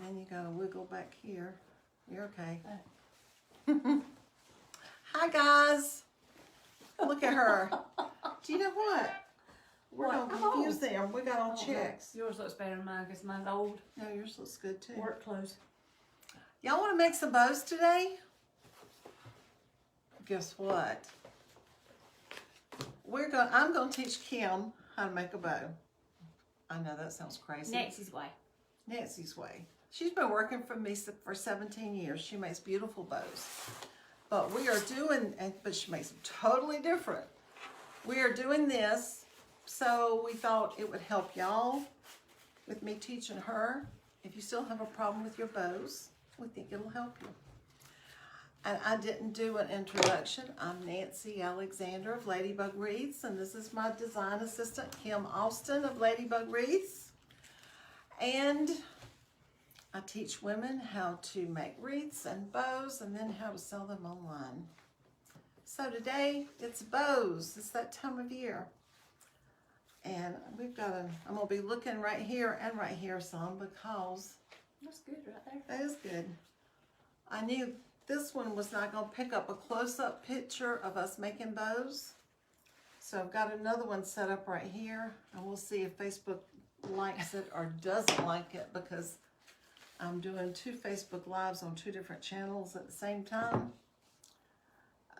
then you gotta wiggle back here. You're okay. Hi guys. Look at her. Do you know what? We're gonna confuse them. We got on checks. Yours looks better than mine because mine's old. No, yours looks good too. Work clothes. Y'all want to make some bows today? Guess what? I'm gonna teach Kim how to make a bow. I know that sounds crazy. Nancy's way. Nancy's way. She's been working for me for 17 years. She makes beautiful bows. But we are doing, but she makes them totally different. We are doing this, so we thought it would help y'all with me teaching her. If you still have a problem with your bows, we think it'll help you. And I didn't do an introduction. I'm Nancy Alexander of Ladybug Wreaths, and this is my design assistant, Kim Austin of Ladybug Wreaths. And I teach women how to make wreaths and bows and then how to sell them online. So today, it's bows. It's that time of year. And I'm gonna be looking right here and right here some because That's good right there. that is good. I knew this one was not gonna pick up a close-up picture of us making bows. So I've got another one set up right here, and we'll see if Facebook likes it or doesn't like it because I'm doing 2 Facebook Lives on 2 different channels at the same time.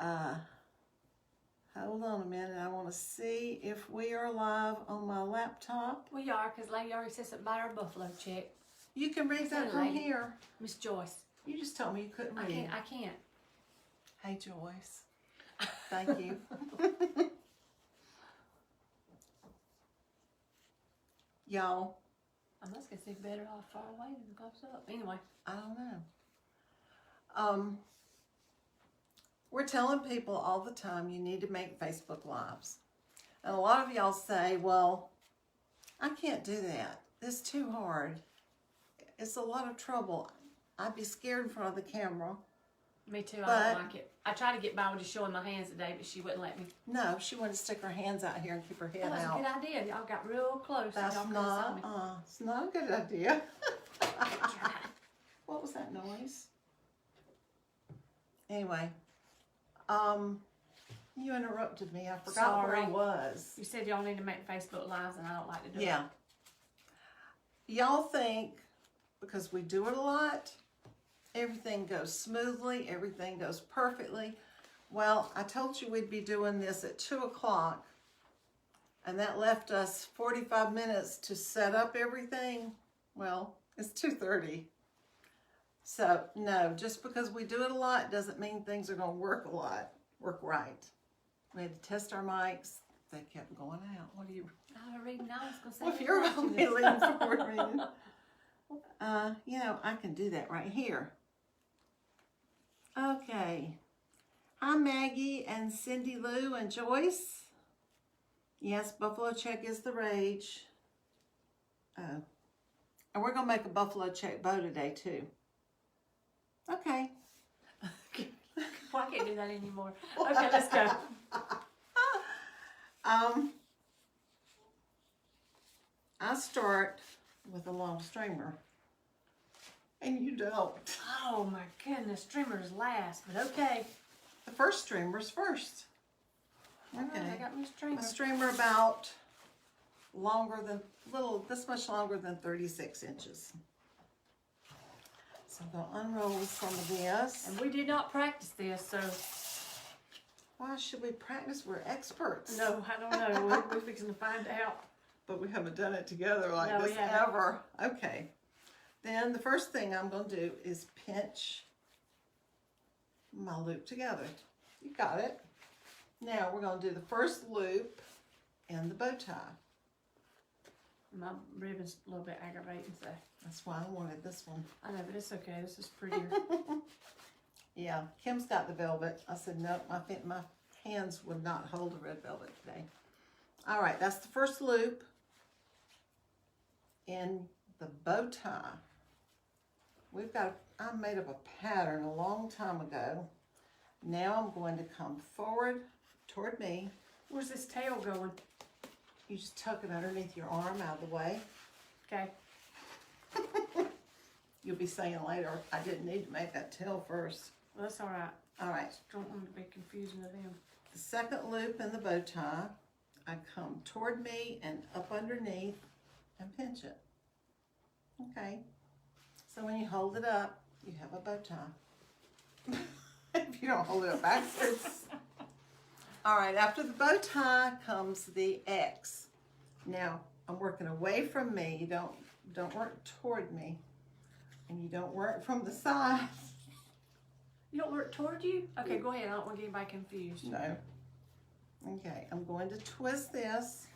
Hold on a minute. I want to see if we are live on my laptop. We are, because Lady already said something about our buffalo check. You can read that from here. Miss Joyce. You just told me you couldn't read. I can't. Hey, Joyce. Thank you. Y'all, I must get see better off far away than close up. Anyway. I don't know. We're telling people all the time you need to make Facebook Lives. And a lot of y'all say, well, I can't do that. It's too hard. It's a lot of trouble. I'd be scared in front of the camera. Me too, I don't like it. I tried to get by with just showing my hands today, but she wouldn't let me. No, she wanted to stick her hands out here and keep her head That was out. a good idea. Y'all got real close. That's y'all couldn't saw me. it's not a good idea. What was that noise? Anyway, you interrupted me. I forgot where I was. You said y'all need to make Facebook Lives, and I don't like to do it. Yeah. Y'all think because we do it a lot, everything goes smoothly, everything goes perfectly. Well, I told you we'd be doing this at 2 o'clock, and that left us 45 minutes to set up everything. Well, it's 2:30. So, no, just because we do it a lot doesn't mean things are going to work right. We had to test our mics. They kept going out. What do you... I was reading. I was going to say. Well, if you're going to be leaning forward reading, you know, I can do that right here. Okay. Hi, Maggie and Cindy Lou and Joyce. Yes, buffalo check is the rage. And we're going to make a buffalo check bow today, too. Okay. Well, I can't do that anymore. Okay, let's go. I start with a long streamer. And you don't. Oh my goodness, streamers last, but okay. The first streamer's first. Okay. Right, I got my streamer. A streamer about this much longer than 36 inches. So I'm going to unroll some of this. And we did not practice this, so. Why should we practice? We're experts. No, I don't know. We're fixing to find out. But we haven't done it together like No, this we haven't. ever. Okay. Then the first thing I'm going to do is pinch my loop together. You got it. Now we're going to do the first loop in the bow tie. My ribbon's a little bit aggravating, so. That's why I wanted this one. I know, but it's okay. This is prettier. Yeah, Kim's got the velvet. I said, nope, my hands would not hold the red velvet today. All right, that's the first loop in the bow tie. I made up a pattern a long time ago. Now I'm going to come forward toward me. Where's this tail going? You just tuck it underneath your arm out of the way. Okay. you'll be saying later, I didn't need to make that tail first. Well, that's all right. All right. Don't want to be confusing to them. The second loop in the bow tie, I come toward me and up underneath and pinch it. Okay. So when you hold it up, you have a bow tie. If you don't hold it up backwards. All right, after the bow tie comes the X. Now, I'm working away from me. You don't work toward me. And you don't work from the side. You don't work toward you? Okay, go ahead. I don't want to get anybody confused. No. Okay, I'm going to twist this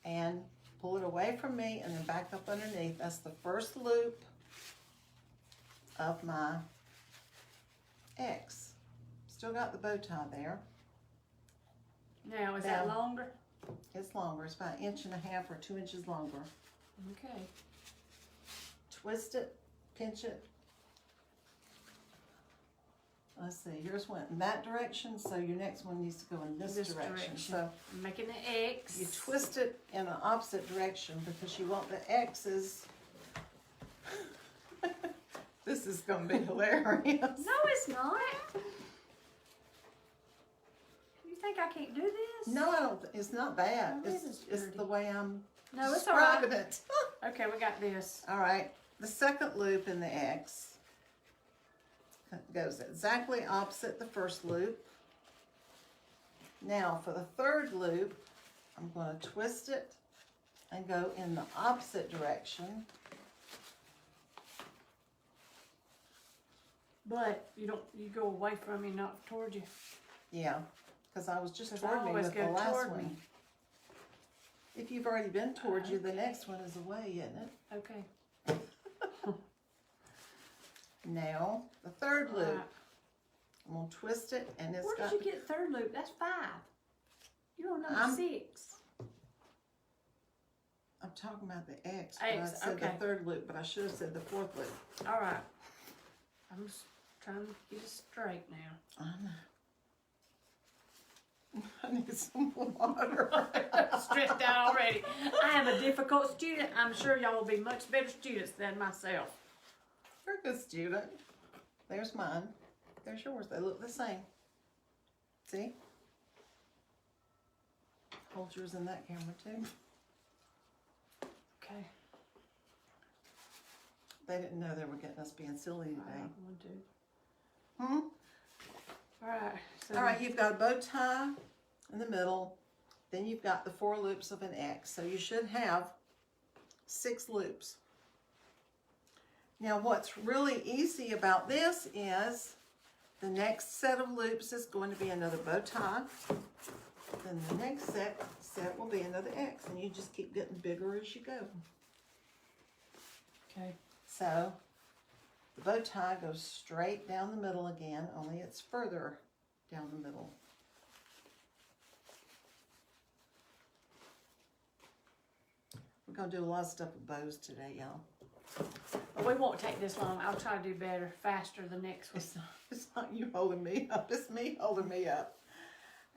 and pull it away from me and then back up underneath. That's the first loop of my X. Still got the bow tie there. Now, is that longer? It's longer. It's about 1.5 inches or 2 inches longer. Okay. Twist it, pinch it. Let's see, yours went in that direction, so your next one needs to go in this direction. So I'm making an X. you twist it in the opposite direction because you want the X's. This is going to be hilarious. No, it's not. You think I can't do this? No, I don't. It's not bad. Oh, this is It's pretty. the way I'm No, it's all right. describing it. Okay, we got this. All right. The second loop in the X goes exactly opposite the first loop. Now for the third loop, I'm going to twist it and go in the opposite direction. But you go away from me, not toward you. Yeah, because I was just 'Cause I toward me always with the go last toward one. me. If you've already been toward you, the Okay. next one is away, isn't it? Okay. Now, the third All loop, right. I'm going to twist it and it's Where got... did you get third loop? That's 5. You're on number I'm- 6. I'm talking about the X, but I X, said the okay. third loop, but I should have said the fourth loop. All right. I'm just trying to get it straight now. I know. I need some water. Stressed out already. I am a difficult student. I'm sure y'all will be much better students than myself. You're a good student. There's mine. There's yours. They look the same. See? Hold yours in that camera too. Okay. They didn't know they were getting us being silly All today. right, 1, 2. Hmm? All right. So All right, you've got a bow tie in the middle. Then you've got the 4 loops of an X. So you should have 6 loops. Now what's really easy about this is the next set of loops is going to be another bow tie. Then the next set will be another X, and you just keep getting bigger as you go. Okay. So the bow tie goes straight down the middle again, only it's further down the middle. We're going to do a lot of stuff with bows today, y'all. Well, we won't take this long. I'll try to do better, faster the next one. It's not you holding me up, it's me holding me up.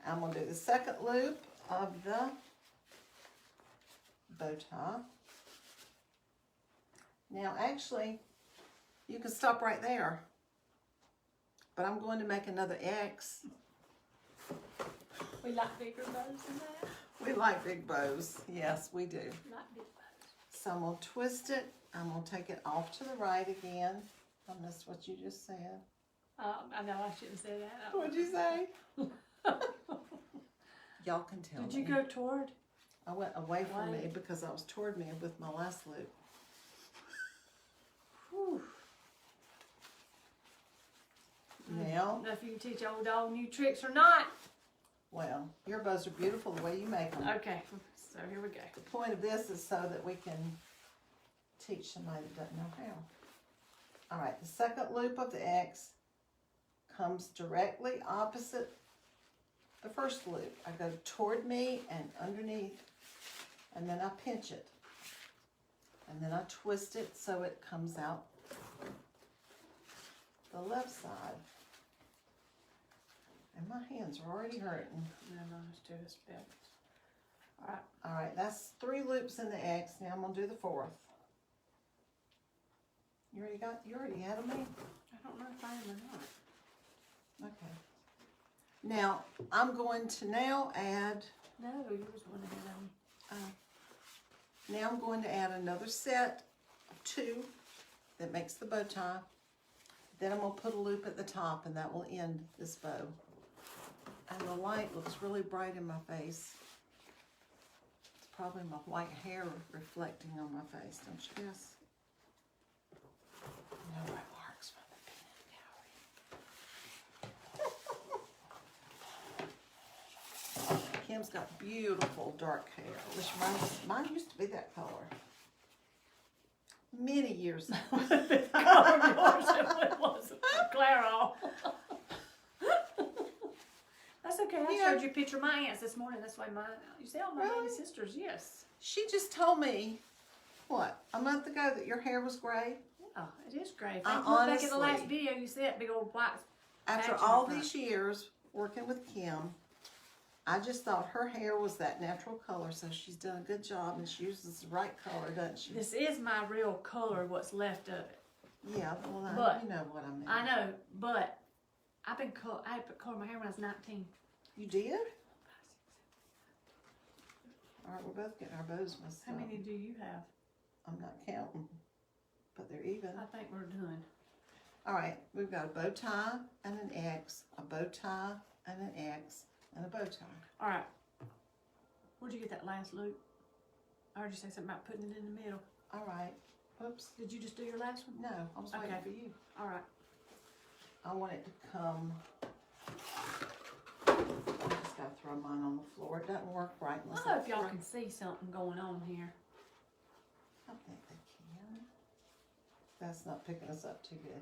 I'm going to do the second loop of the bow tie. Now actually, you can stop right there, but I'm going to make another X. We like bigger bows than that. We like big bows. Yes, we do. Like big bows. So I'm going to twist it. I'm going to take it off to the right again. I missed what you just said. I know I shouldn't say that. What'd you say? Y'all can tell Did me. you go toward? I went away from Why? me because I was toward me with my last loop. Whew. Now, Know if you can teach old dog new tricks or not. well, your bows are beautiful the way you make them. Okay, so here we go. The point of this is so that we can teach somebody that doesn't know how. All right, the second loop of the X comes directly opposite the first loop. I go toward me and underneath, and then I pinch it. And then I twist it so it comes out the left side. And my hands are already hurting. No, let's do this backwards. All right. All right, that's 3 loops in the X. Now I'm going to do the 4th. You you already added me? I don't know if I am or not. Okay. Now, I'm going to now add, No, yours went ahead of me. now I'm going to add another set of 2 that makes the bow tie. Then I'm going to put a loop at the top and that will end this bow. And the light looks really bright in my face. It's probably my white hair reflecting on my face, don't you guess? No red marks from the peanut gallery. Kim's got beautiful dark hair. I wish mine used to be that color. Many years ago. It wasn't Clairol. That's okay. I showed you a picture of my aunts this morning. That's why you say, oh, my Really? sisters, yes. She just told me, what, a month ago that your hair was gray? Oh, it is great. I Look back at the last honestly- video, you see that big old white After patch in all the front. these years working with Kim, I just thought her hair was that natural color, so she's done a good job and she uses the right color, doesn't she? This is my real color, what's left of it. Yeah, well, But- you know what I mean. I know, but I had put color in my hair when I was 19. You did? All right, we're both getting our bows messed How up. many do you have? I'm not counting, but they're even. I think we're done. All right, we've got a bow tie and an X, a bow tie and an X, and a bow tie. All right. Where'd you get that last loop? I heard you say something about putting it in the middle. All right. Oops. Did you just do your last one? No, I was waiting Okay. for you. All right. I want it to come. I just gotta throw mine on the floor. It doesn't work right I unless don't know if y'all throw- can see something going on here. I think they can. That's not picking us up too good.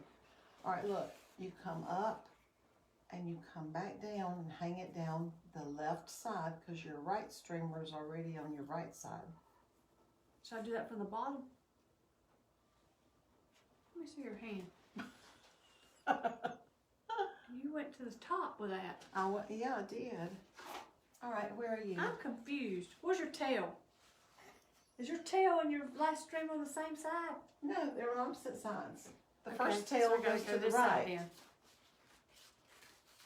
All right, look. You come up and you come back down and hang it down the left side because your right streamer is already on your right side. Should I do that from the bottom? Let me see your hand. You went to the top with that. Yeah, I did. All right, where are you? I'm confused. Where's your tail? Is your tail and your last string on the same side? No, they're on opposite sides. The Okay, first so tail I gotta goes go to the this side right. then.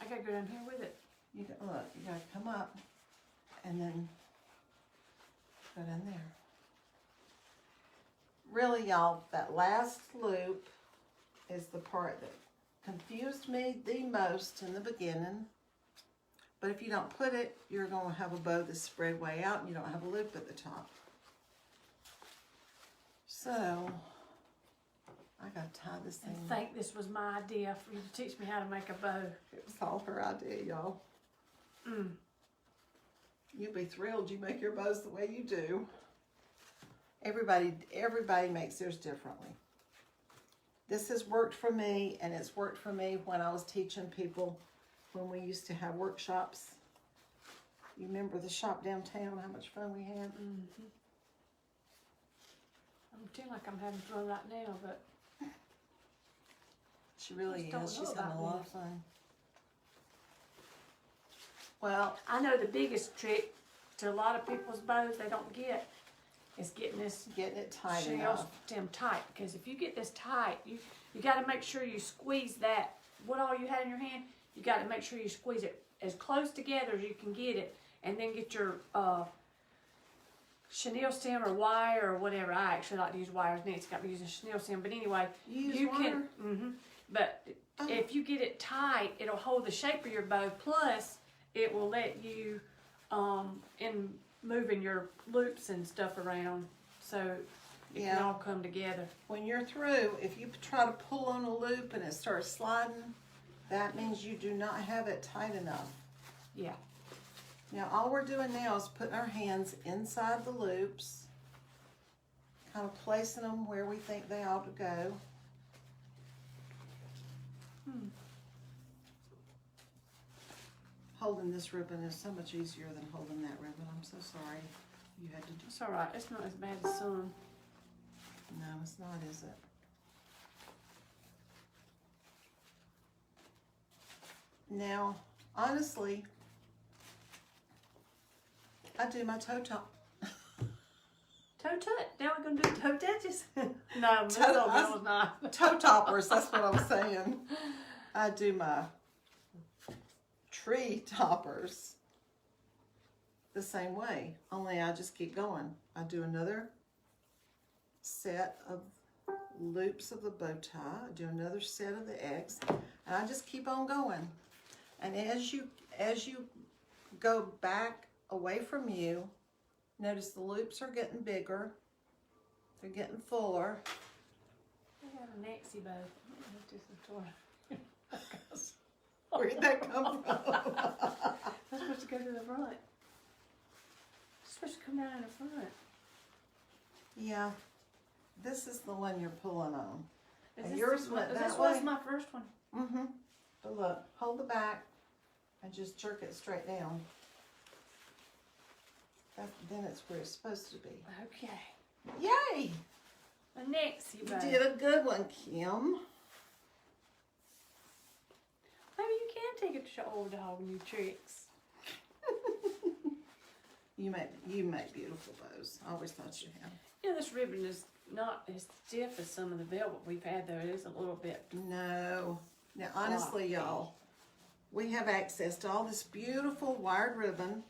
I gotta go down here with it. You got, look, you gotta come up and then go down there. Really, y'all, that last loop is the part that confused me the most in the beginning. But if you don't put it, you're gonna have a bow that's spread way out and you don't have a loop at the top. So, I gotta tie this thing. I think this was my idea for you to teach me how to make a bow. It was all her idea, y'all. You'll be thrilled you make your bows the way you do. Everybody makes theirs differently. This has worked for me, and it's worked for me when I was teaching people when we used to have workshops. You remember the shop downtown, how much fun we had? I'm feeling like I'm having fun right now, but She really Just don't is. know She's having a about lot of this. fun. Well, I know the biggest trick to a lot of people's bows they don't get is getting this getting it tight shell enough. stem tight. Because if you get this tight, you got to make sure you squeeze that. What all you had in your hand, you got to make sure you squeeze it as close together as you can get it, and then get your chenille stem or wire or whatever. I actually like to use wires. Nancy got me using chenille stem, but anyway, You use you wire? can. But Oh. if you get it tight, it'll hold the shape of your bow. Plus, it will let you in moving your loops and stuff around, so it can all come together. When you're through, if you try to pull on a loop and it starts sliding, that means you do not have it tight enough. Yeah. Now all we're doing now is putting our hands inside the loops, kind of placing them where we think they ought to go. Holding this ribbon is so much easier than holding that ribbon. I'm so sorry you had to do. It's all right. It's not as bad as some. No, it's not, is it? Now, honestly, I do my toe top. Toe toe tut. Now we're gonna do toe touches. No, that was not. Toe toppers, that's what I'm saying. I do my tree toppers the same way, only I just keep going. I do another set of loops of the bow tie, I do another set of the X, and I just keep on going. And as you go back away from you, notice the loops are getting bigger, they're getting fuller. I got a Nexie bow. Where did that come from? That's supposed to go to the front. It's supposed to come down in the front. Yeah, this is the one you're pulling on. And This yours went that this way. was my first one. Mm-hmm. But look, hold the back and just jerk it straight down. Then it's where it's supposed to be. Okay. Yay! A Nexie bow. You did a good one, Kim. Maybe you can take it to your old dog new tricks. You make beautiful bows. I always thought you had. You know, this ribbon is not as stiff as some of the velvet we've had, though. It is a little bit. No. Now, honestly, y'all, we have access to all this beautiful wired ribbon.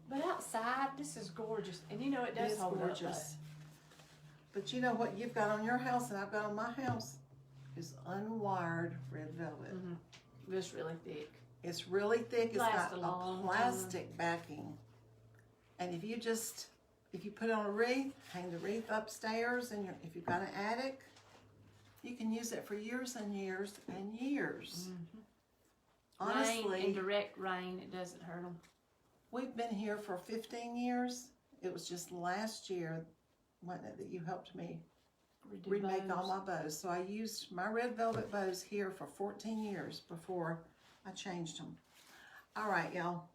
But outside, this is gorgeous. And you know, it does It's hold gorgeous. But you know what you've got on your house and I've got on my house is unwired red velvet. Mm-hmm. It's really thick. It's really thick. It's Lasts got a long a plastic backing. And if you put it on a wreath, hang the wreath upstairs, and if you've got an attic, you can use it for years and years and years. Mm-hmm. Honestly, rain, in direct rain, it doesn't hurt them. We've been here for 15 years. It was just last year, wasn't it, that you helped me remake all my bows. So I used my red velvet bows here for 14 years before I changed them. All right, y'all.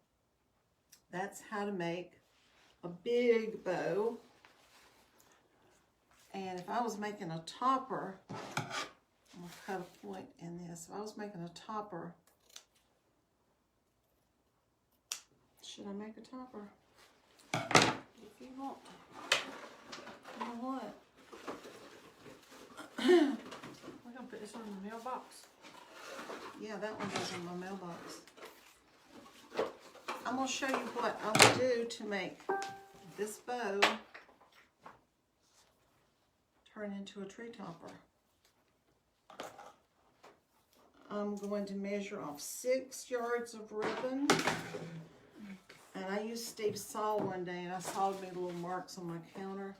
That's how to make a big bow. And if I was making a topper, I'm going to cut a point in this. If I was making a topper, should I make a topper? If you want to. You know what? We're going to put this one in the mailbox. Yeah, that one goes in my mailbox. I'm going to show you what I will do to make this bow turn into a tree topper. I'm going to measure off 6 yards of ribbon. And I used Steve's saw one day and I sawed me little marks on my counter.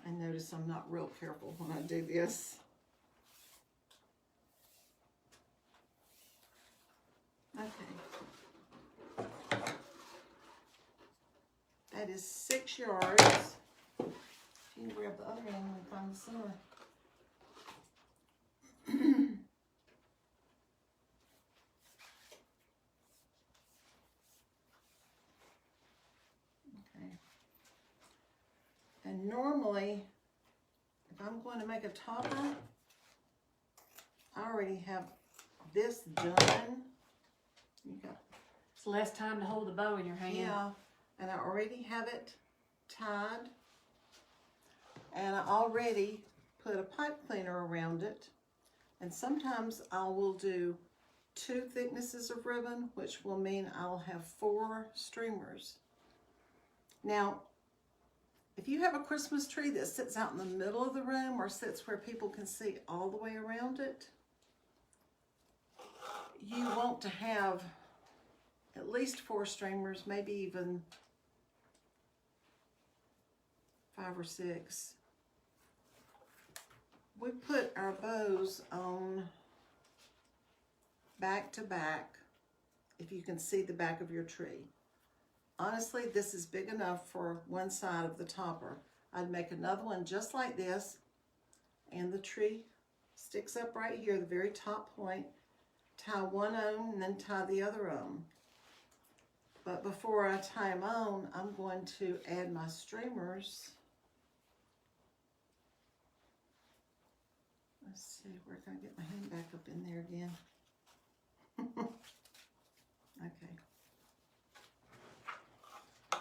I notice I'm not real careful when I do this. Okay. That is 6 yards. If you can grab the other end and find the center. Okay. And normally, if I'm going to make a topper, I already have this done. You got, It's less time to hold the bow in your hand. yeah, and I already have it tied, and I already put a pipe cleaner around it. And sometimes I will do 2 thicknesses of ribbon, which will mean I'll have 4 streamers. Now, if you have a Christmas tree that sits out in the middle of the room or sits where people can see all the way around it, you want to have at least 4 streamers, maybe even 5 or 6. We put our bows on back to back, if you can see the back of your tree. Honestly, this is big enough for one side of the topper. I'd make another one just like this, and the tree sticks up right here, the very top point. Tie one on and then tie the other on. But before I tie them on, I'm going to add my streamers. Let's see, where can I get my hand back up in there again? Okay.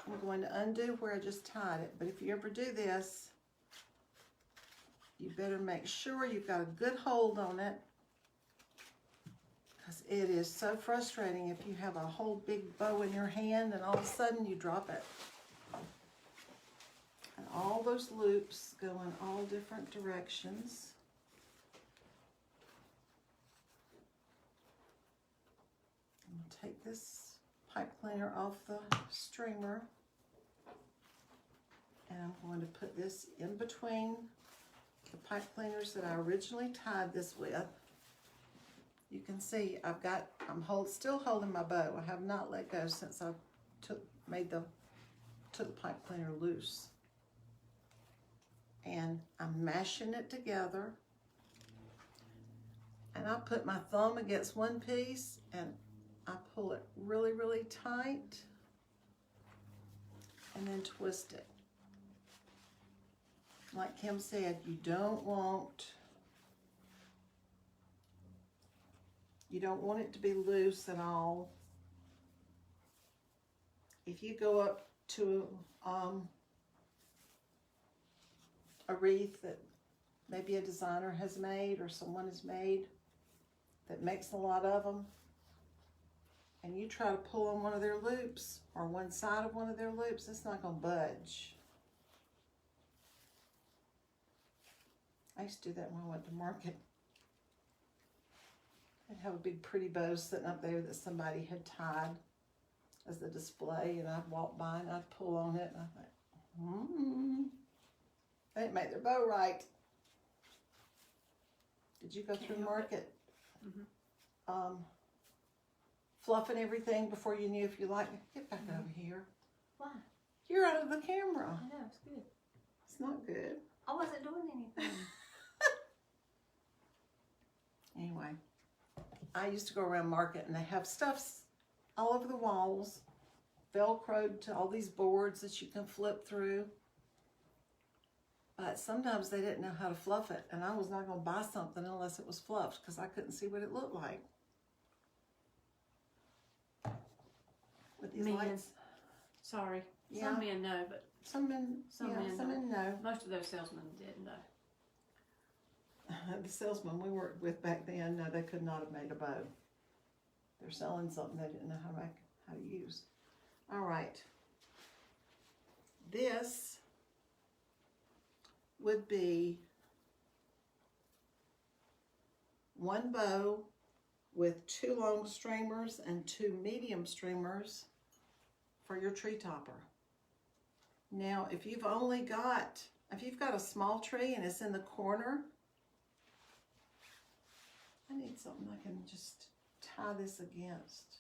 I'm going to undo where I just tied it. But if you ever do this, you better make sure you've got a good hold on it, because it is so frustrating if you have a whole big bow in your hand and all of a sudden you drop it. And all those loops go in all different directions. I'm going to take this pipe cleaner off the streamer, and I'm going to put this in between the pipe cleaners that I originally tied this with. You can see I'm still holding my bow. I have not let go since I took the pipe cleaner loose. And I'm mashing it together. And I put my thumb against one piece and I pull it really, really tight and then twist it. Like Kim said, you don't want it to be loose at all. If you go up to a wreath that maybe a designer has made or someone has made that makes a lot of them, and you try to pull on one of their loops or one side of one of their loops, it's not going to budge. I used to do that when I went to market. I'd have a big pretty bow sitting up there that somebody had tied as the display, and I'd walk by and I'd pull on it and I thought, they didn't make their bow right. Did you go through market? Fluffing everything before you knew if you liked it? Get back over here. Why? You're out of the camera. I know, it's good. It's not good. I wasn't doing anything. Anyway, I used to go around market and they have stuffs all over the walls, Velcroed to all these boards that you can flip through. But sometimes they didn't know how to fluff it, and I was not going to buy something unless it was fluffed because I couldn't see what it looked like. With these lights. Sorry. Yeah. Some men know, but Some men know. most of those salesmen didn't know. The salesman we worked with back then, no, they could not have made a bow. They're selling something they didn't know how to use. All right. This would be one bow with 2 long streamers and 2 medium streamers for your tree topper. Now, if you've got a small tree and it's in the corner, I need something I can just tie this against.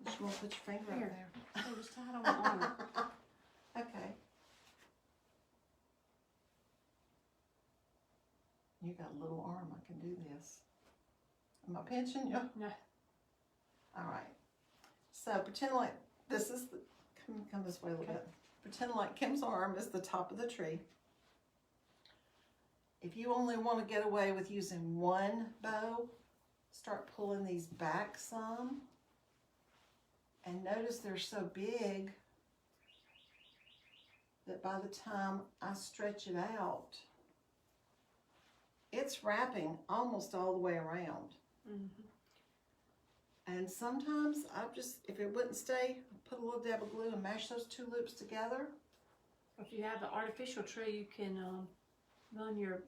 Just want to put your finger up there. It was tied on my arm. Okay. You got a little arm. I can do this. Am I pinching you? No. All right. So pretend like this is the, come this way a little bit. Pretend like Kim's arm is the top of the tree. If you only want to get away with using one bow, start pulling these back some. And notice they're so big that by the time I stretch it out, it's wrapping almost all the way around. And sometimes if it wouldn't stay, put a little dab of glue and mash those 2 loops together. If you have an artificial tree, you can run your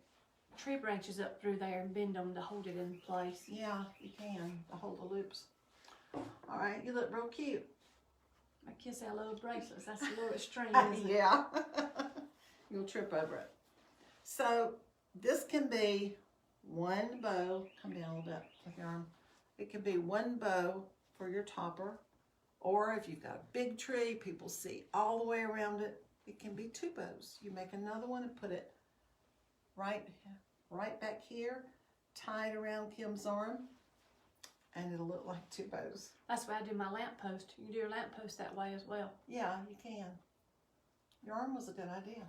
tree branches up through there and bend them to hold it in place. Yeah, you can, to hold the loops. All right, you look real cute. My kids have little bracelets. That's a little extreme, isn't it? Yeah. You'll trip over it. So this can be one bow. Come down a little bit with your arm. It can be one bow for your topper, or if you've got a big tree, people see all the way around it, it can be 2 bows. You make another one and put it right back here, tie it around Kim's arm, and it'll look like 2 bows. That's why I do my lamp post. You can do your lamp post that way as well. Yeah, you can. Your arm was a good idea.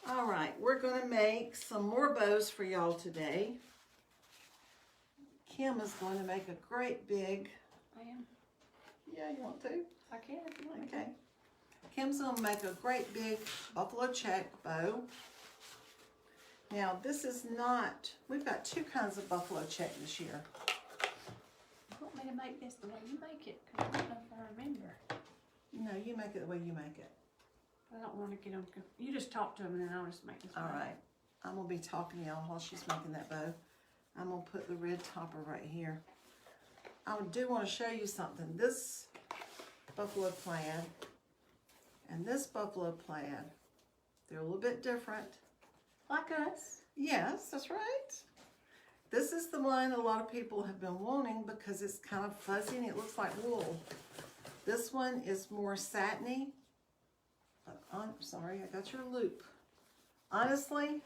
All right, we're going to make some more bows for y'all today. Kim is going to make a great big, I am. yeah, you want to? I can if you want me to. Okay. Kim's going to make a great big buffalo check bow. Now, this is not, we've got two kinds of buffalo check this year. You want me to make this the way you make it? Because I don't know if I remember. No, you make it the way you make it. I don't want to get them. You just talk to them and then I'll just make this. All right. I'm going to be talking to y'all while she's making that bow. I'm going to put the red topper right here. I do want to show you something. This buffalo plaid and this buffalo plaid, they're a little bit different. Like us. Yes, that's right. This is the one a lot of people have been wanting because it's kind of fuzzy and it looks like wool. This one is more satiny. But I'm sorry, I got your loop. Honestly,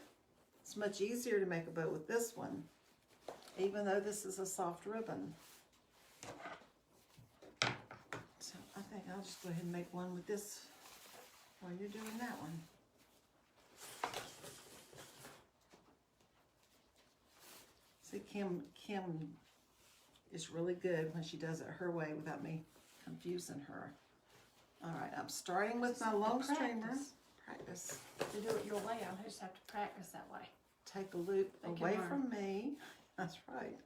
it's much easier to make a bow with this one, even though this is a soft ribbon. So I think I'll just go ahead and make one with this while you're doing that one. See, Kim is really good when she does it her way without me confusing her. All right, I'm starting with my long streamer. Practice. To do it your way, I'll just have to practice that way. Take a loop They can away learn. from me. That's right.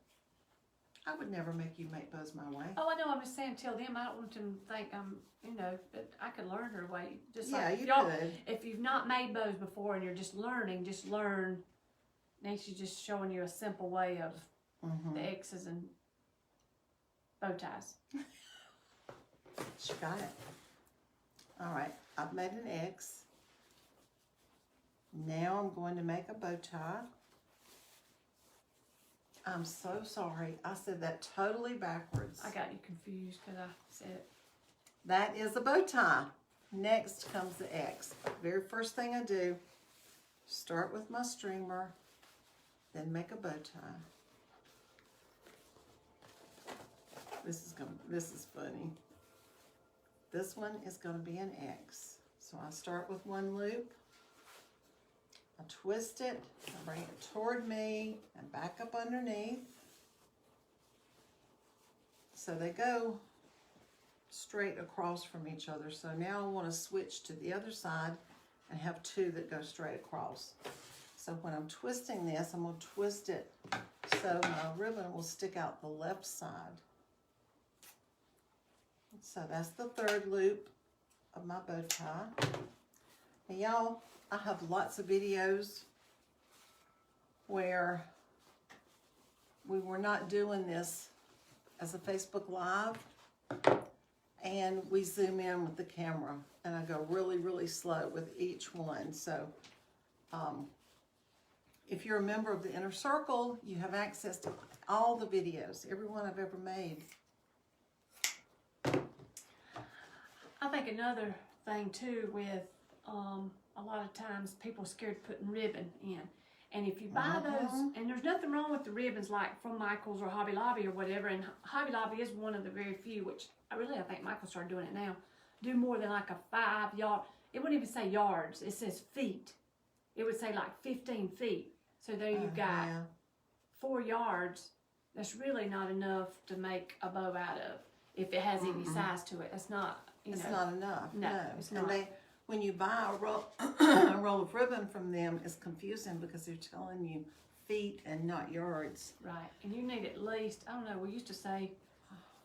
I would never make you make bows my way. Oh, I know. I'm just saying, tell them I don't want them to think I'm, but I could learn her way. Just Yeah, like you y'all, could. if you've not made bows before and you're just learning, just learn. Nancy's just showing you a simple way of the X's and bow ties. She got it. All right, I've made an X. Now I'm going to make a bow tie. I'm so sorry. I said that totally backwards. I got you confused because I said it. That is a bow tie. Next comes the X. Very first thing I do, start with my streamer, then make a bow tie. This is funny. This one is going to be an X. So I start with one loop, I twist it, I bring it toward me and back up underneath. So they go straight across from each other. So now I want to switch to the other side and have two that go straight across. So when I'm twisting this, I'm going to twist it so my ribbon will stick out the left side. So that's the third loop of my bow tie. And y'all, I have lots of videos where we were not doing this as a Facebook Live, and we zoom in with the camera, and I go really, really slow with each one. So if you're a member of the Inner Circle, you have access to all the videos, every one I've ever made. I think another thing too with a lot of times people are scared putting ribbon in. And if you buy those, and there's nothing wrong with the ribbons like from Michael's or Hobby Lobby or whatever, and Hobby Lobby is one of the very few, which I think Michael started doing it now, do more than like a 5 yard, it wouldn't even say yards, it says feet. It would say like 15 feet. So there you've got 4 yards. That's really not enough to make a bow out of if it has any size to it. That's not, It's not enough. No, it's not. And when you buy a roll of ribbon from them, it's confusing because they're telling you feet and not yards. Right, and you need at least, I don't know, we used to say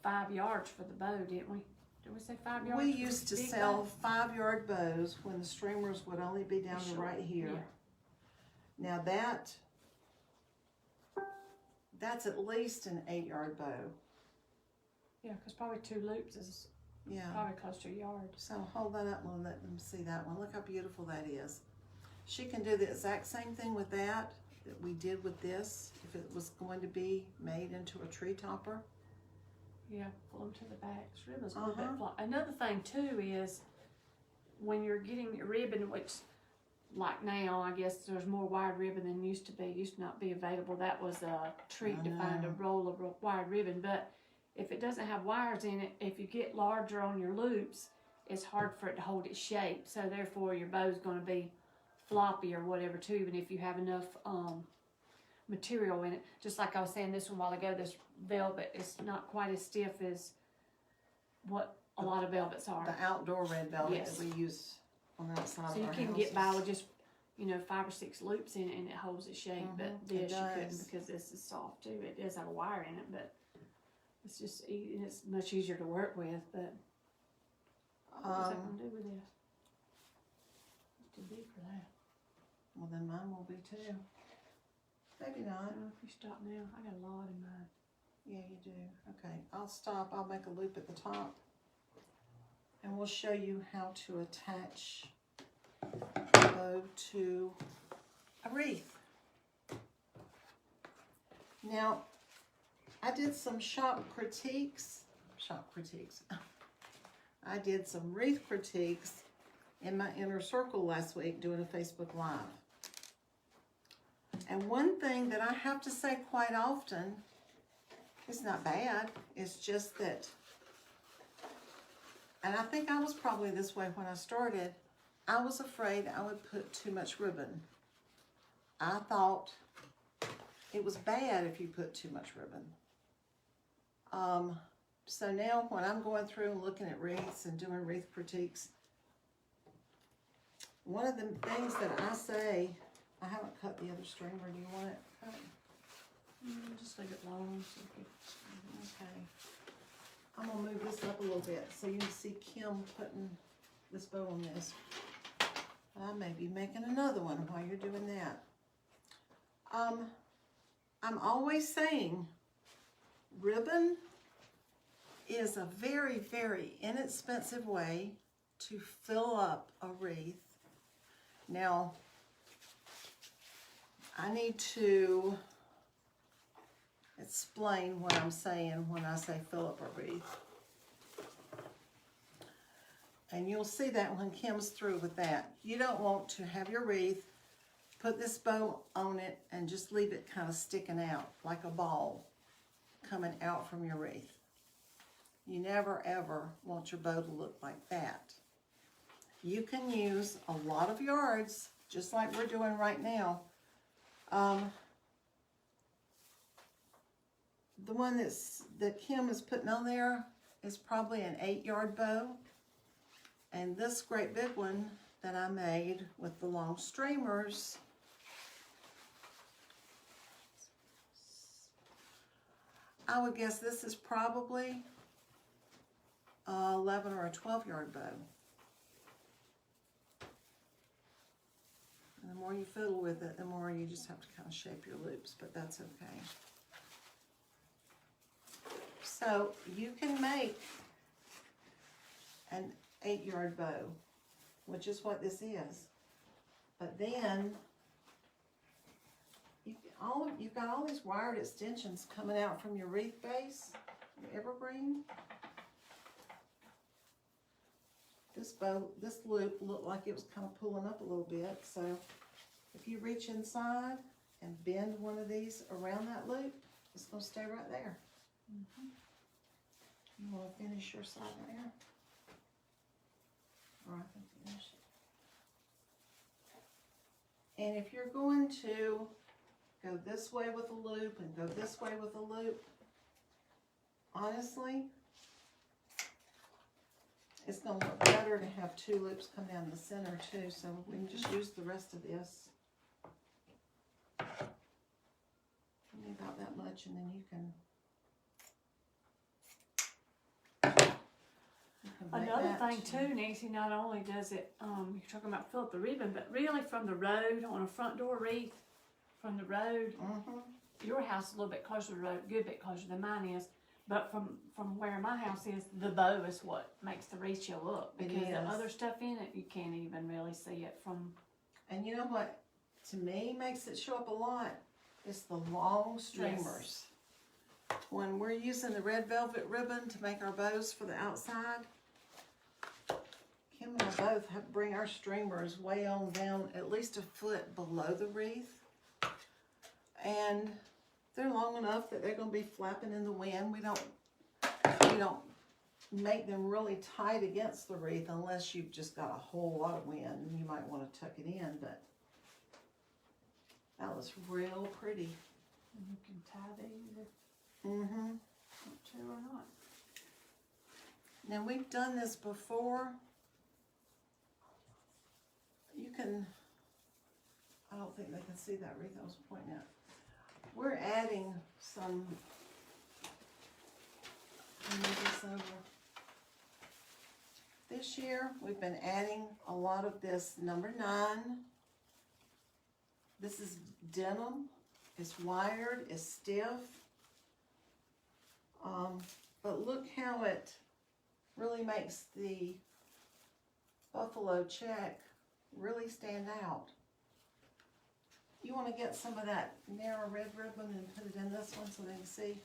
5 yards for the bow, didn't we? Did we say 5 yards? We for used to the big sell bow? 5-yard bows when the streamers would only be down to right here. Yeah. Now that's at least an 8-yard bow. Yeah, because probably 2 loops is probably close to a yard. So hold that up and let them see that one. Look how beautiful that is. She can do the exact same thing with that we did with this if it was going to be made into a tree topper. Yeah, pull them to the back. This ribbon's a little bit flat. Another thing too is when you're getting your ribbon, which like now, I guess there's more wired ribbon than used to be. It used to not be available. That was a treat to find a roll of wired ribbon. But if it doesn't have wires in it, if you get larger on your loops, it's hard for it to hold its shape. So therefore, your bow's going to be floppy or whatever too, even if you have enough material in it. Just like I was saying this one a while ago, this velvet is not quite as stiff as what a lot of velvets are. The outdoor red velvet Yes. that we use on the outside So of you our can houses. get by with just, 5 or 6 loops in it and it holds its shape, but It this you couldn't does. because this is soft too. It does have a wire in it, but it's just, it's much easier to work with, but what was I going to do with this? It's too big for that. Well, then mine will be too. Maybe not. If you stop now, I got a lot in mine. Yeah, you do. Okay, I'll stop. I'll make a loop at the top. And we'll show you how to attach the bow to a wreath. Now, I did some shop critiques. I did some wreath critiques in my inner circle last week doing a Facebook Live. And one thing that I have to say quite often, it's not bad, it's just that, and I think I was probably this way when I started, I was afraid I would put too much ribbon. I thought it was bad if you put too much ribbon. So now when I'm going through and looking at wreaths and doing wreath critiques, one of the things that I say, I haven't cut the other streamer. Do you want it cut? Just leave it long. So Okay. I'm gonna move this up a little bit so you can see Kim putting this bow on this. I may be making another one while you're doing that. I'm always saying ribbon is a very, very inexpensive way to fill up a wreath. Now, I need to explain what I'm saying when I say fill up a wreath. And you'll see that when Kim's through with that. You don't want to have your wreath, put this bow on it, and just leave it kind of sticking out like a ball coming out from your wreath. You never ever want your bow to look like that. You can use a lot of yards, just like we're doing right now. The one that Kim is putting on there is probably an 8-yard bow. And this great big one that I made with the long streamers, I would guess this is probably 11 or a 12-yard bow. And the more you fiddle with it, the more you just have to kind of shape your loops, but that's okay. So you can make an 8-yard bow, which is what this is. But then you've got all these wired extensions coming out from your wreath base, your evergreen. This bow, this loop looked like it was kind of pulling up a little bit. So if you reach inside and bend one of these around that loop, it's going to stay right there. You want to finish your side there? Or I can finish it. And if you're going to go this way with a loop and go this way with a loop, honestly, it's going to look better to have 2 loops come down the center too. So we can just use the rest of this. Only about that much, and then you can another thing too, Nancy, not only does it, you're talking about fill up the ribbon, but really from the road, on a front door wreath, from the road, your house is a little bit closer to the road, a good bit closer than mine is, but from where my house is, the bow is what makes the wreath show up, because the other stuff in it, you can't even really see it from. And you know what, to me, makes it show up a lot? It's the long streamers. Yes. When we're using the red velvet ribbon to make our bows for the outside, Kim and I both have to bring our streamers way on down, at least a foot below the wreath. And they're long enough that they're going to be flapping in the wind. We don't make them really tight against the wreath unless you've just got a whole lot of wind, and you might want to tuck it in, but that was real pretty. And you can tie these if Mm-hmm. you want to or not. Now, we've done this before. You can, I don't think they can see that wreath I was pointing at. We're adding some, let me move this over. This year, we've been adding a lot of this number 9. This is denim. It's wired, it's stiff. But look how it really makes the buffalo check really stand out. You want to get some of that narrow red ribbon and put it in this one so they can see.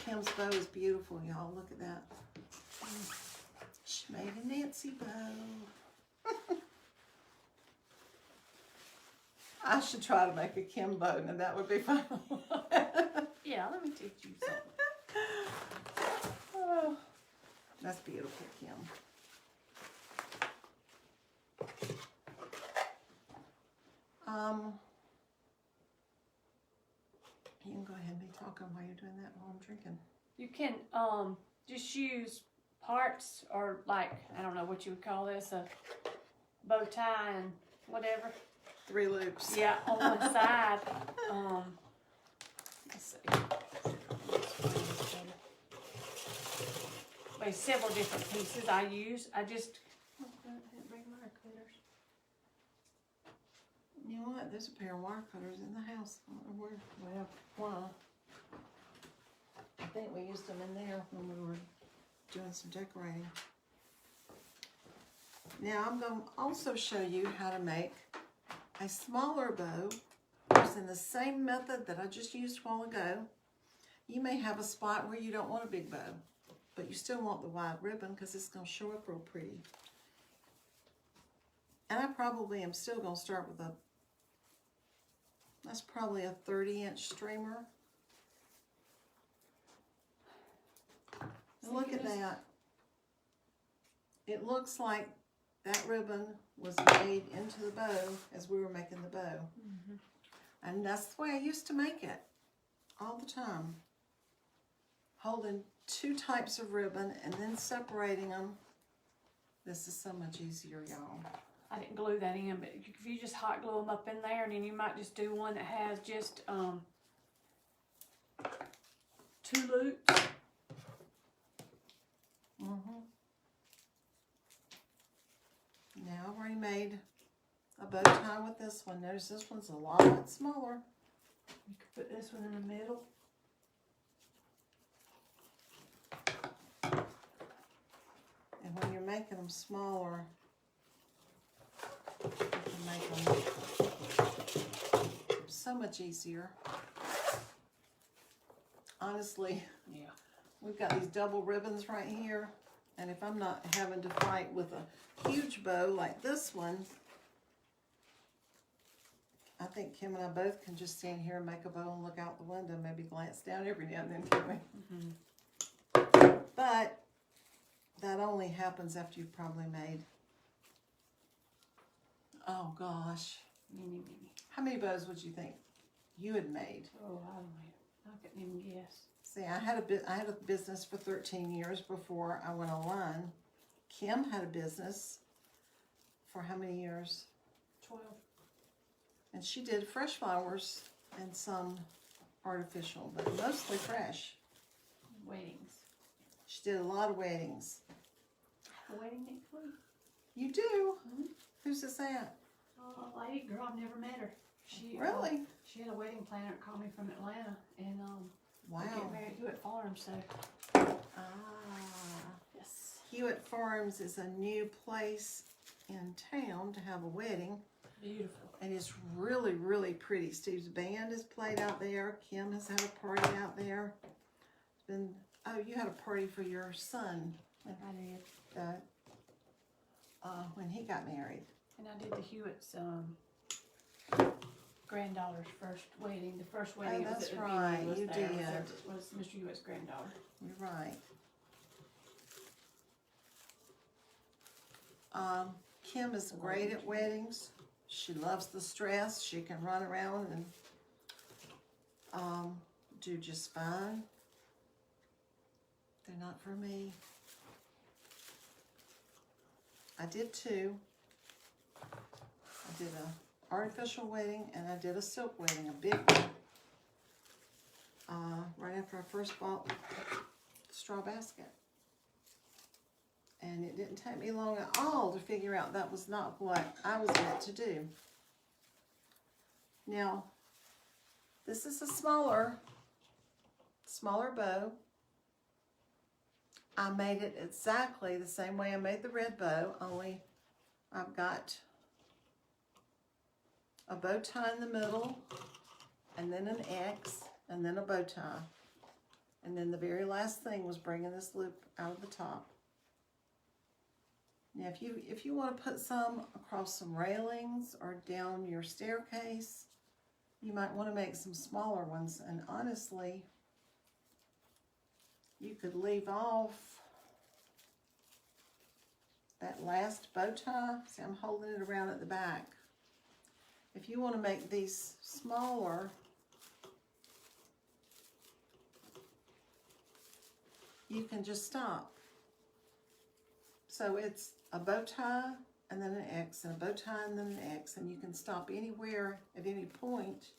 Kim's bow is beautiful, y'all. Look at that. She made a Nancy bow. I should try to make a Kim bow, and that would be fun. Yeah, let me teach you something. Oh, that's beautiful, Kim. You can go ahead and be talking while you're doing that while I'm drinking. You can just use parts or like, I don't know what you would call this, a bow tie and whatever. 3 loops. Yeah, on one side. Let's see. There's several different pieces I use. I just regular cutters. You know what? There's a pair of wire cutters in the house. I don't know where. Well, why? I think we used them in there when we were doing some decorating. Now I'm going to also show you how to make a smaller bow using the same method that I just used a while ago. You may have a spot where you don't want a big bow, but you still want the wide ribbon because it's going to show up real pretty. And I probably am still going to start with that's probably a 30-inch streamer. And look at that. It looks like that ribbon was made into the bow as we were making the bow. Mm-hmm. And that's the way I used to make it all the time. Holding 2 types of ribbon and then separating them. This is so much easier, y'all. I didn't glue that in, but if you just hot glue them up in there, and then you might just do one that has just 2 loops. Now I've already made a bow tie with this one. Notice this one's a lot smaller. You could put this one in the middle. And when you're making them smaller, you can make them so much easier. Honestly, Yeah. we've got these double ribbons right here. And if I'm not having to fight with a huge bow like this one, I think Kim and I both can just stand here and make a bow and look out the window, maybe glance down every now and then, can we? Mm-hmm. But that only happens after you've probably made, oh gosh, Mini. how many bows would you think you had made? Oh, I don't know. I couldn't even guess. See, I had a business for 13 years before I went online. Kim had a business for how many years? 12. And she did fresh flowers and some artificial, but mostly fresh. Weddings. She did a lot of weddings. A wedding next week. You do? Mm-hmm. Who's this at? Oh, a lady girl, I've never met her. She Really? She had a wedding planner that called me from Atlanta, and Wow. we get married at Hewitt Farms, so Ah. yes. Hewitt Farms is a new place in town to have a wedding. Beautiful. And it's really, really pretty. Steve's band has played out there. Kim has had a party out there. It's been, oh, you had a party for your son. I did. When he got married. And I did the Hewitt's granddaughter's first wedding. The first wedding it was that's at the right, venue was you there. did. Was Mr. Hewitt's granddaughter. You're right. Kim is great at weddings. She loves the stress. She can run around and do just fine. They're not for me. I did two. I did a artificial wedding and I did a silk wedding, a big one. Right after I first bought the straw basket. And it didn't take me long at all to figure out that was not what I was meant to do. Now, this is a smaller bow. I made it exactly the same way I made the red bow, only I've got a bow tie in the middle, and then an X, and then a bow tie. And then the very last thing was bringing this loop out of the top. Now, if you want to put some across some railings or down your staircase, you might want to make some smaller ones. And honestly, you could leave off that last bow tie. See, I'm holding it around at the back. If you want to make these smaller, you can just stop. So it's a bow tie and then an X, and a bow tie and then an X, and you can stop anywhere at any point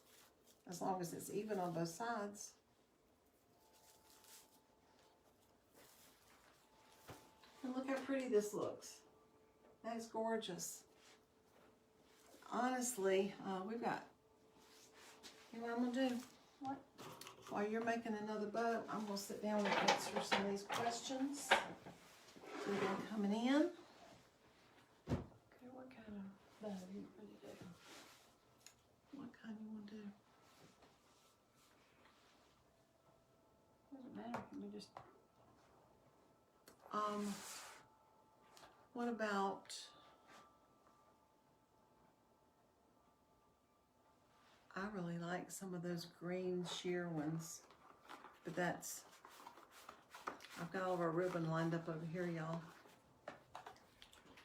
as long as it's even on both sides. And look how pretty this looks. That's gorgeous. Honestly, we've got, you know what I'm gonna do? What? While you're making another bow, I'm gonna sit down and answer some of these questions. We've been coming in. Okay, what kind of bow you want to do? What kind you want to do? Doesn't matter. Can we just? What about I really like some of those green sheer ones, but that's, I've got all of our ribbon lined up over here, y'all.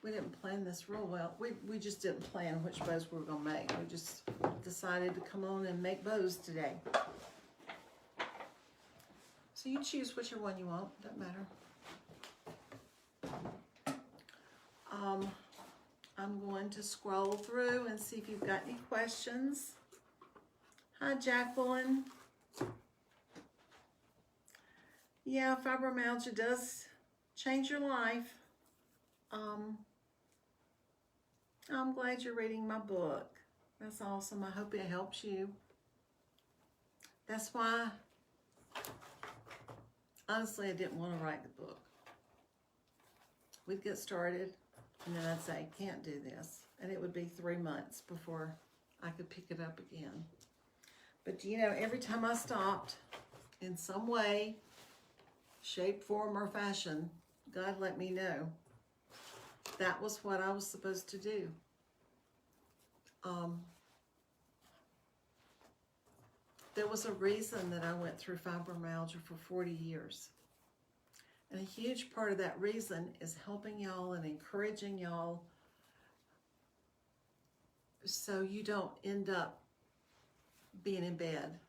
We didn't plan this real well. We just didn't plan which bows we were gonna make. We just decided to come on and make bows today. So you choose whichever one you want, doesn't matter. I'm going to scroll through and see if you've got any questions. Hi, Jacqueline. Yeah, fibromyalgia does change your life. I'm glad you're reading my book. That's awesome. I hope it helps you. That's why, honestly, I didn't want to write the book. We'd get started, and then I'd say, can't do this. And it would be 3 months before I could pick it up again. But you know, every time I stopped, in some way, shape, form, or fashion, God let me know that was what I was supposed to do. There was a reason that I went through fibromyalgia for 40 years. And a huge part of that reason is helping y'all and encouraging y'all so you don't end up being in bed.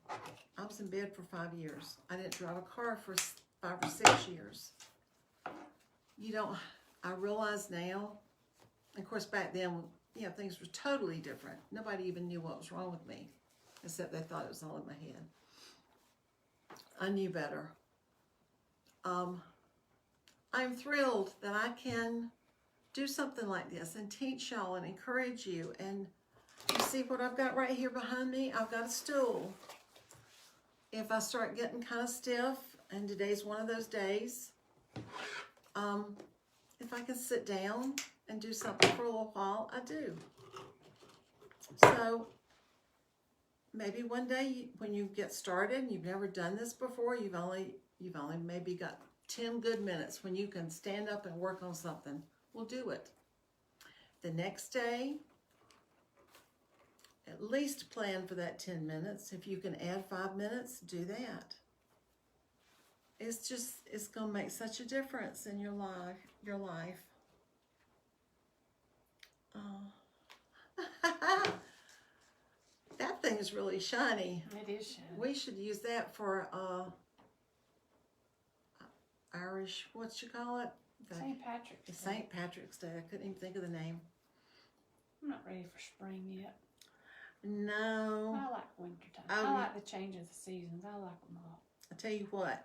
I was in bed for 5 years. I didn't drive a car for 5 or 6 years. You don't, I realize now, of course back then, you know, things were totally different. Nobody even knew what was wrong with me, except they thought it was all in my head. I knew better. I'm thrilled that I can do something like this and teach y'all and encourage you. And you see what I've got right here behind me? I've got a stool. If I start getting kind of stiff, and today's one of those days, if I can sit down and do something for a little while, I do. So maybe one day when you get started and you've never done this before, you've only maybe got 10 good minutes when you can stand up and work on something. We'll do it. The next day, at least plan for that 10 minutes. If you can add 5 minutes, do that. It's going to make such a difference in your life. That thing is really shiny. It is shiny. We should use that for Irish, what you call it? St. Patrick's Day. St. Patrick's Day. I couldn't even think of the name. I'm not ready for spring yet. No. I like wintertime. Oh, I like the change of the seasons. I like them all. I tell you what,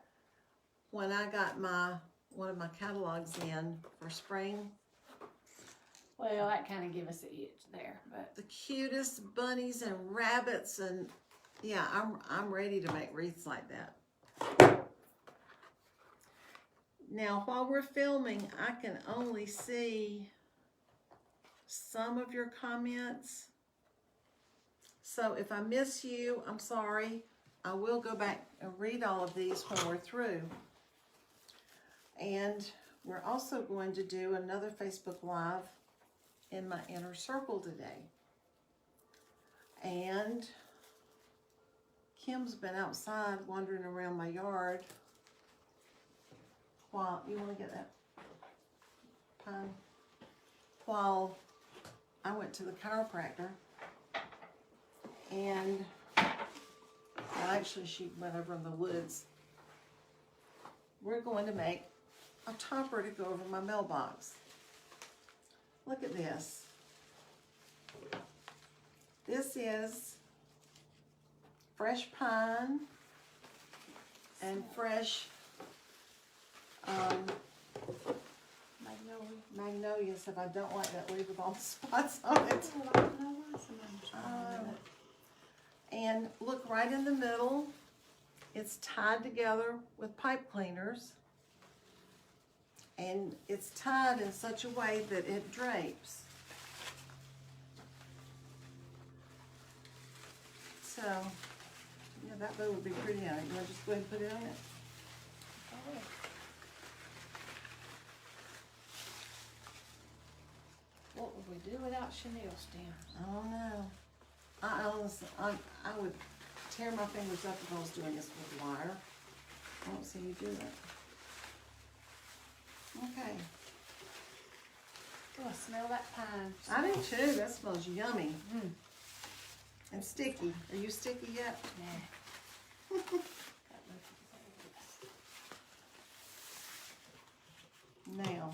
when I got one of my catalogs in for spring, Well, that kind of give us an itch there, but the cutest bunnies and rabbits, and yeah, I'm ready to make wreaths like that. Now, while we're filming, I can only see some of your comments. So if I miss you, I'm sorry. I will go back and read all of these when we're through. And we're also going to do another Facebook Live in my inner circle today. And Kim's been outside wandering around my yard while, you want to get that pine? While I went to the chiropractor. And well, actually she went over in the woods. We're going to make a topper to go over my mailbox. Look at this. This is fresh pine and fresh magnolias, if I don't like that leaf with all the spots on it. And look right in the middle. It's tied together with pipe cleaners. And it's tied in such a way that it drapes. So, yeah, that bow would be pretty on it. You want to just go ahead and put it on it? what would we do without chenille stems? I don't know. I honestly, I would tear my fingers up if I was doing this with wire. I don't see you do that. Okay. Oh, I smell that pine. I do too. That smells yummy. And sticky. Are you sticky yet? Nah. Now,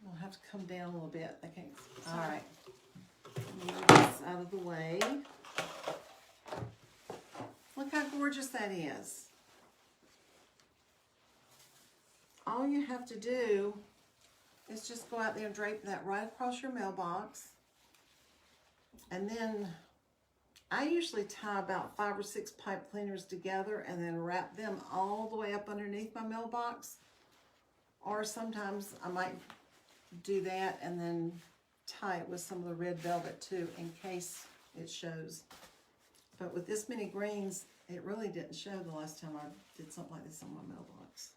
we'll have to come down a little bit. I can't. All right. Move this out of the way. Look how gorgeous that is. All you have to do is just go out there and drape that right across your mailbox. And then I usually tie about 5 or 6 pipe cleaners together and then wrap them all the way up underneath my mailbox. Or sometimes I might do that and then tie it with some of the red velvet too in case it shows. But with this many greens, it really didn't show the last time I did something like this on my mailbox.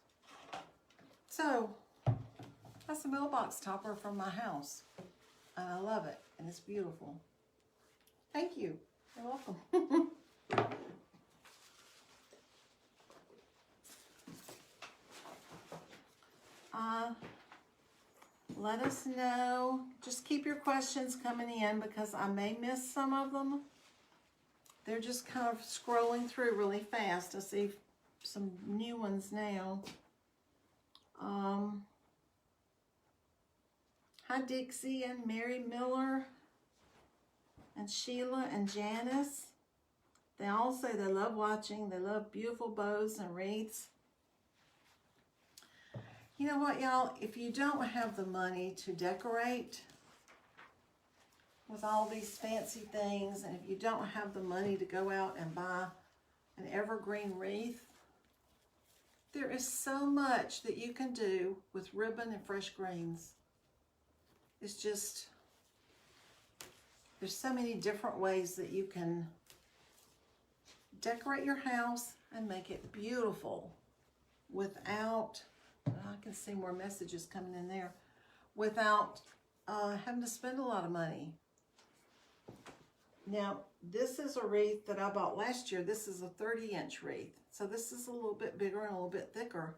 So, that's a mailbox topper from my house. And I love it, and it's beautiful. Thank you. You're welcome. Let us know. Just keep your questions coming in because I may miss some of them. They're just kind of scrolling through really fast. I see some new ones now. Hi Dixie and Mary Miller and Sheila and Janice. They all say they love watching. They love beautiful bows and wreaths. You know what, y'all? If you don't have the money to decorate with all these fancy things, and if you don't have the money to go out and buy an evergreen wreath, there is so much that you can do with ribbon and fresh greens. It's just, there's so many different ways that you can decorate your house and make it beautiful without, I can see more messages coming in there, without having to spend a lot of money. Now, this is a wreath that I bought last year. This is a 30-inch wreath. So this is a little bit bigger and a little bit thicker.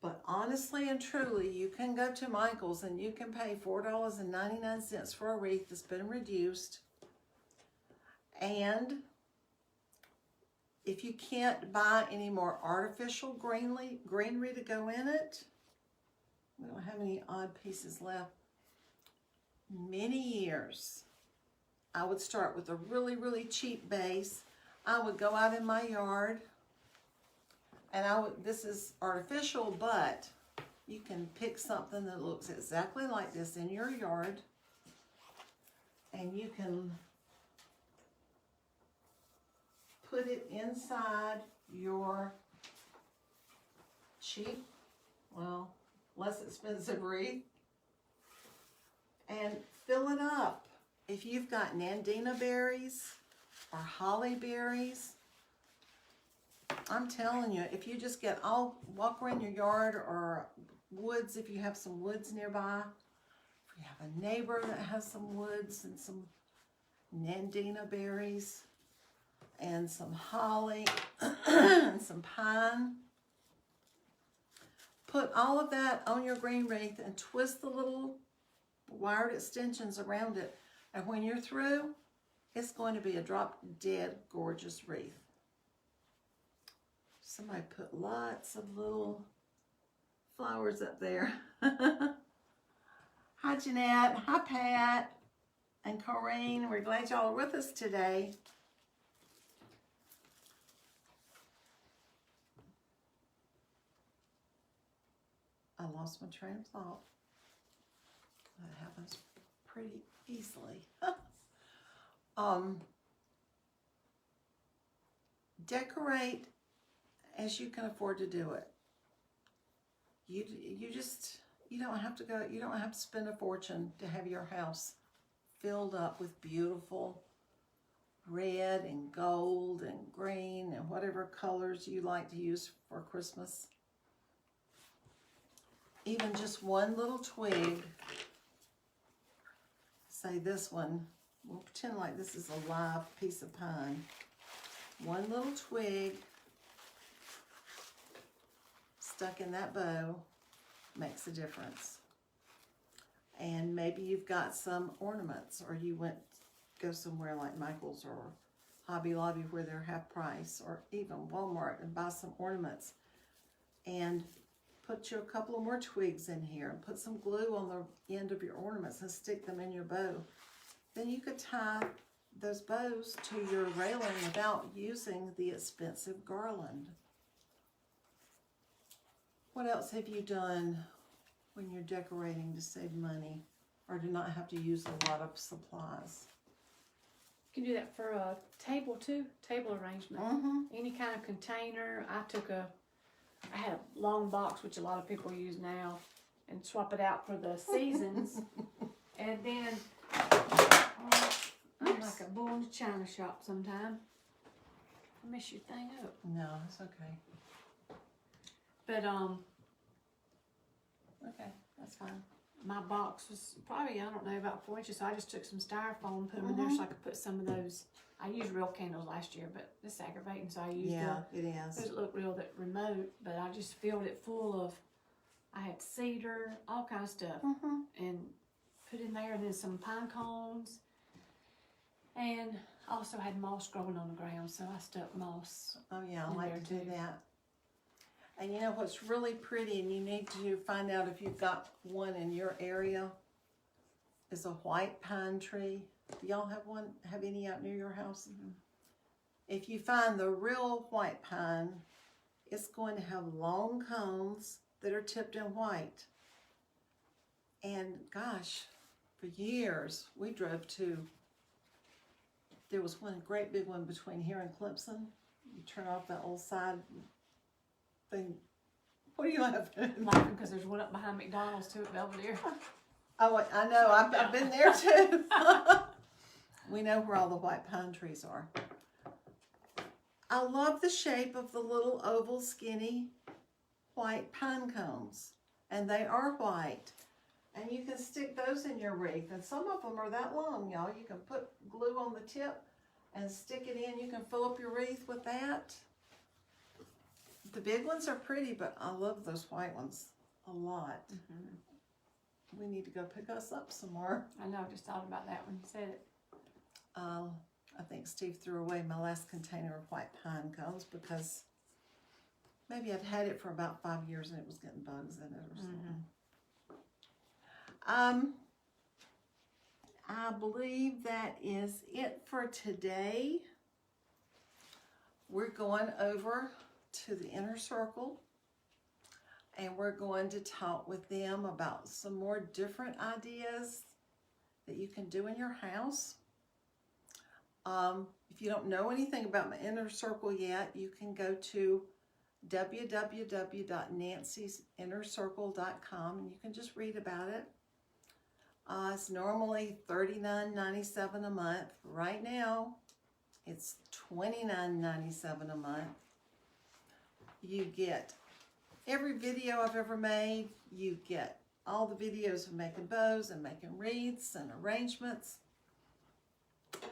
But honestly and truly, you can go to Michael's and you can pay $4.99 for a wreath that's been reduced. And if you can't buy any more artificial greenery to go in it, we don't have any odd pieces left. Many years, I would start with a really, really cheap base. I would go out in my yard, and this is artificial, but you can pick something that looks exactly like this in your yard, and you can put it inside your cheap, well, less expensive wreath, and fill it up. If you've got nandina berries or holly berries, I'm telling you, if you just walk around your yard or woods, if you have some woods nearby, if you have a neighbor that has some woods and some nandina berries and some holly and some pine, put all of that on your green wreath and twist the little wired extensions around it. And when you're through, it's going to be a drop-dead gorgeous wreath. Somebody put lots of little flowers up there. Hi, Jeanette. Hi, Pat. And Corrine. We're glad y'all are with us today. I lost my train of thought. That happens pretty easily. Decorate as you can afford to do it. You don't have to go, you don't have to spend a fortune to have your house filled up with beautiful red and gold and green and whatever colors you like to use for Christmas. Even just one little twig, say this one, we'll pretend like this is a live piece of pine. One little twig stuck in that bow makes a difference. And maybe you've got some ornaments, or you go somewhere like Michael's or Hobby Lobby where they're half price, or even Walmart and buy some ornaments. And put you a couple of more twigs in here and put some glue on the end of your ornaments and stick them in your bow. Then you could tie those bows to your railing without using the expensive garland. What else have you done when you're decorating to save money or to not have to use a lot of supplies? You can do that for a table too, table arrangement. Mm-hmm. Any kind of container. I had a long box, which a lot of people use now, and swap it out for the seasons. And then, I'm like a bull in a china shop sometime. I mess your thing up. No, it's okay. But, Okay, that's fine. my box was probably, I don't know, about 4 inches, so I just took some styrofoam, put them in there so I could put some of those. I used real candles last year, but it's aggravating, so I used it is. Doesn't look real that remote, but I just filled it full of, I had cedar, all kind of stuff, and put in there, and then some pine cones, and also had moss growing on the ground, so I stuck moss. Oh yeah, I in like there to do too. that. And you know what's really pretty, and you need to find out if you've got one in your area, is a white pine tree. Do y'all have one? Have any out near your house? If you find the real white pine, it's going to have long cones that are tipped in white. And gosh, for years we drove to, there was one great big one between here and Clemson. You turn off that old side thing. What are you laughing? Laughing because there's one up behind McDonald's too at Belvedere. Oh, I know. I've been there too. We know where all the white pine trees are. I love the shape of the little oval, skinny, white pine cones. And they are white. And you can stick those in your wreath. And some of them are that long, y'all. You can put glue on the tip and stick it in. You can fill up your wreath with that. The big ones are pretty, but I love those white ones a lot. We need to go pick us up some more. I know, I just thought about that when you said it. I think Steve threw away my last container of white pine cones because maybe I'd had it for about 5 years and it was getting bugs in it or something. I believe that is it for today. We're going over to the Inner Circle and we're going to talk with them about some more different ideas that you can do in your house. If you don't know anything about my Inner Circle yet, you can go to www.nancysinnercircle.com and you can just read about it. It's normally $39.97 a month. Right now, it's $29.97 a month. You get every video I've ever made. You get all the videos of making bows and making wreaths and arrangements.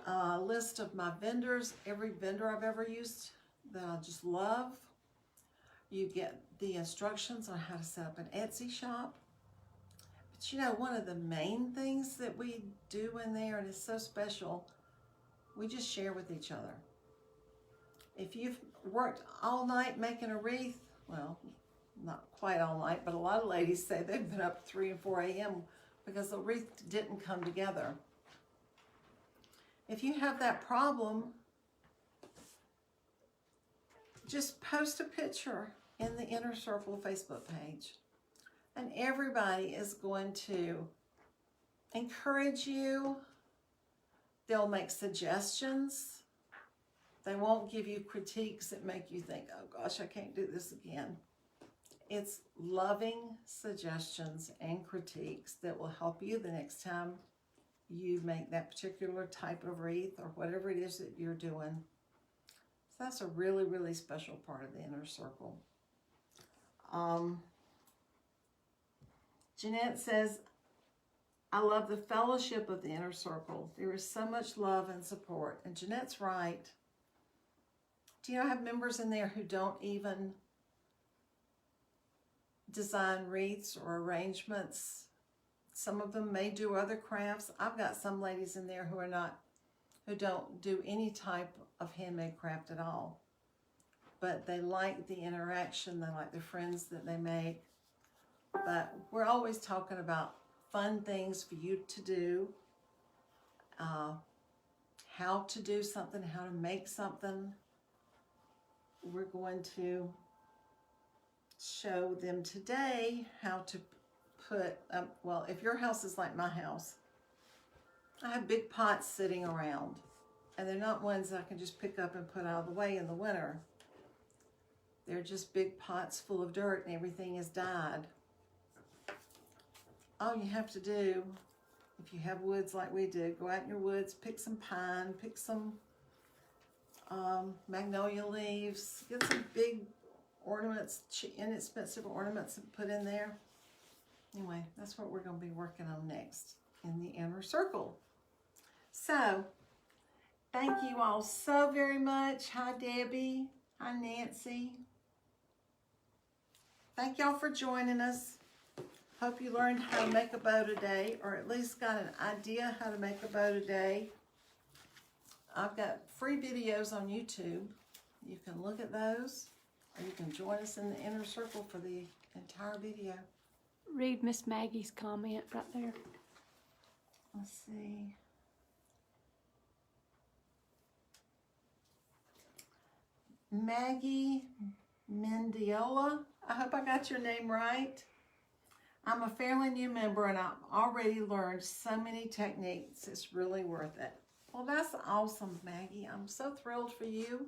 A list of my vendors, every vendor I've ever used that I just love. You get the instructions on how to set up an Etsy shop. But you know, one of the main things that we do in there, and it's so special, we just share with each other. If you've worked all night making a wreath, well, not quite all night, but a lot of ladies say they've been up 3 and 4 a.m. because the wreath didn't come together. If you have that problem, just post a picture in the Inner Circle Facebook page. And everybody is going to encourage you. They'll make suggestions. They won't give you critiques that make you think, oh gosh, I can't do this again. It's loving suggestions and critiques that will help you the next time you make that particular type of wreath or whatever it is that you're doing. So that's a really, really special part of the Inner Circle. Jeanette says, I love the fellowship of the Inner Circle. There is so much love and support. And Jeanette's right. Do you know I have members in there who don't even design wreaths or arrangements? Some of them may do other crafts. I've got some ladies in there who don't do any type of handmade craft at all. But they like the interaction, they like the friends that they make. But we're always talking about fun things for you to do, how to do something, how to make something. We're going to show them today how to put, well, if your house is like my house, I have big pots sitting around, and they're not ones I can just pick up and put out of the way in the winter. They're just big pots full of dirt and everything is dyed. All you have to do, if you have woods like we do, go out in your woods, pick some pine, pick some magnolia leaves, get some big ornaments, inexpensive ornaments and put in there. Anyway, that's what we're going to be working on next in the Inner Circle. So, thank you all so very much. Hi, Debbie. Hi, Nancy. Thank y'all for joining us. Hope you learned how to make a bow today, or at least got an idea how to make a bow today. I've got free videos on YouTube. You can look at those, or you can join us in the Inner Circle for the entire video. Read Miss Maggie's comment right there. Let's see. Maggie Mendiola. I hope I got your name right. I'm a fairly new member and I've already learned so many techniques. It's really worth it. Well, that's awesome, Maggie. I'm so thrilled for you.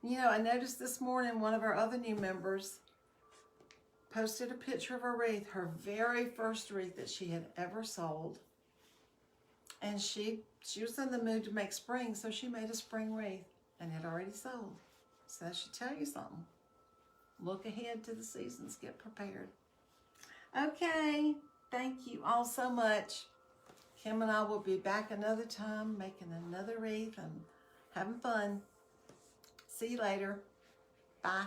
You know, I noticed this morning one of our other new members posted a picture of a wreath, her very first wreath that she had ever sold. And she was in the mood to make spring, so she made a spring wreath and had already sold. So that should tell you something. Look ahead to the seasons, get prepared. Okay, thank you all so much. Kim and I will be back another time making another wreath and having fun. See you later. Bye.